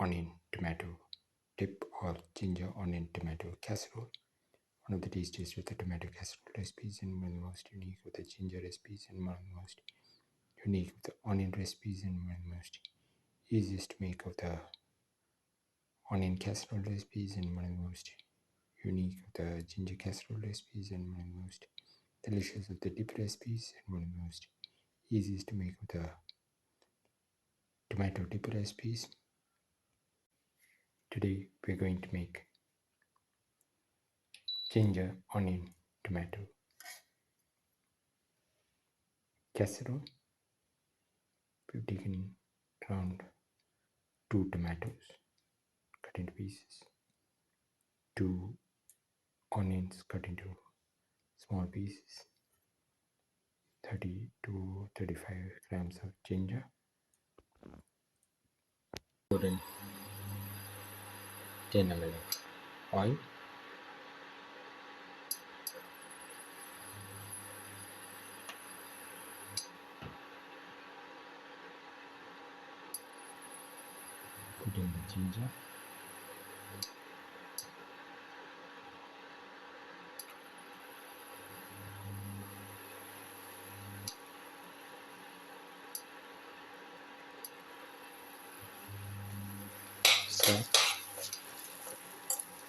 onion tomato dip or ginger onion tomato casserole. One of the tastiest with the tomato casserole recipes and one of the most unique with the ginger recipes and one of the most unique with the onion recipes and one of the most easiest to make of the onion casserole recipes and one of the most unique of the ginger casserole recipes and one of the most delicious of the dip recipes and one of the most easiest to make of the tomato dip recipes. Today we're going to make ginger onion tomato casserole. We've taken around 2 tomatoes cut into pieces, 2 onions cut into small pieces, 30 to 35 grams of ginger. Put in 10 ml of oil. Put in the ginger.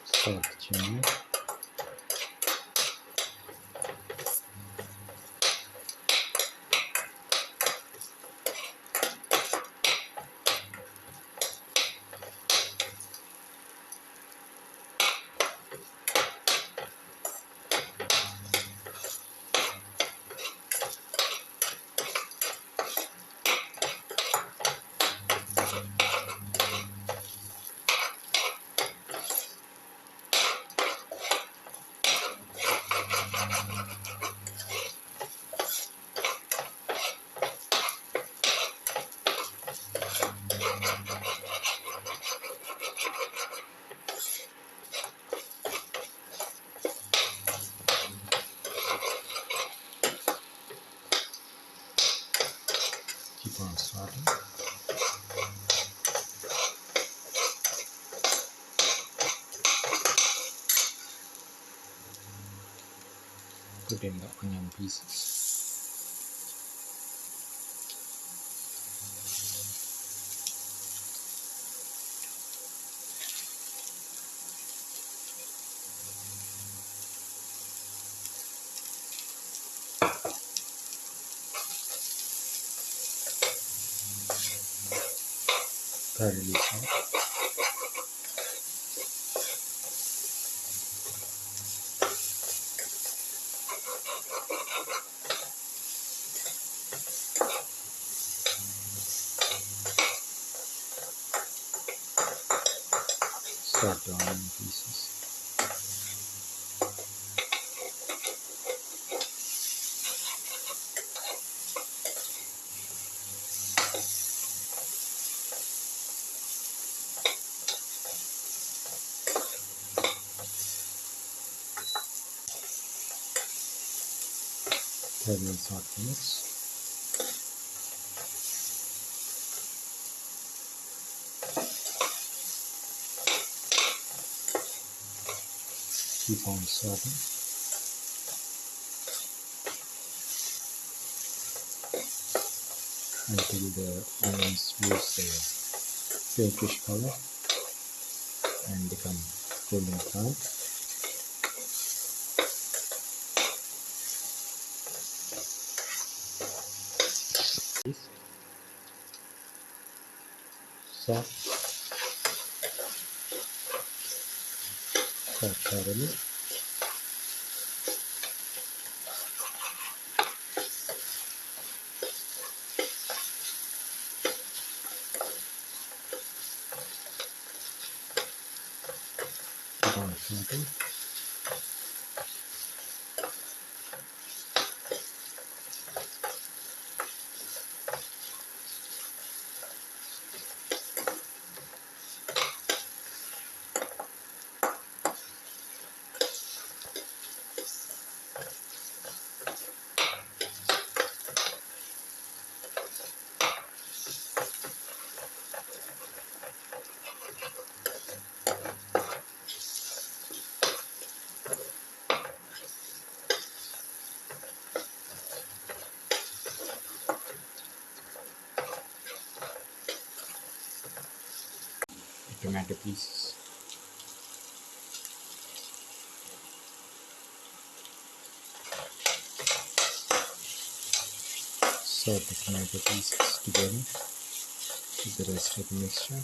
Salt the ginger. Keep on sauteing. Put in the onion pieces. Thoroughly salt. Salt the onion pieces. Thoroughly salt mix. Keep on sauteing until the onions lose their pinkish color and become golden brown. Salt thoroughly. Keep on sauteing. tomato pieces, sort the tomato pieces together with the rest of the mixture.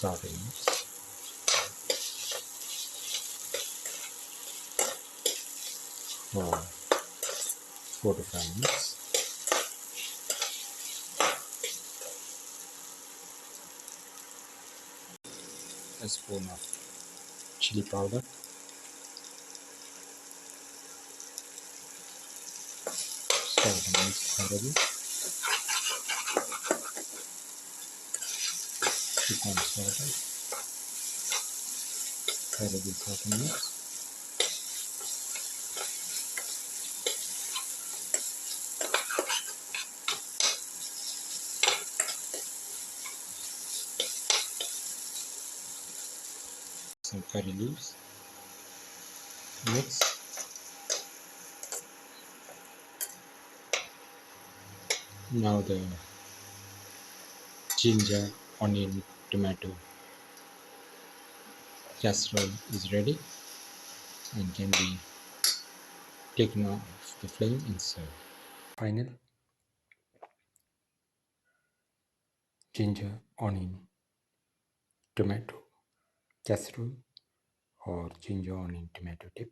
Saute for 4 to 5 minutes. A spoon of chili powder, stir the mix thoroughly. Keep on sauteing, thoroughly saute mix. Some curry leaves, mix. Now the ginger, onion, tomato casserole is ready and can be taken off the flame and served. Final ginger, onion, tomato casserole or ginger, onion, tomato dip.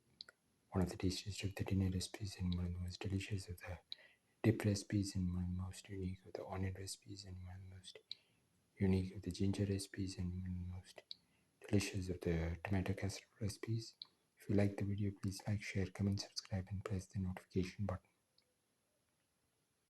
One of the tastiest of the dinner recipes and one of the most delicious of the dip recipes and one of the most unique of the onion recipes and one of the most unique of the ginger recipes and one of the most delicious of the tomato casserole recipes. If you like the video, please like, share, comment, subscribe and press the notification button.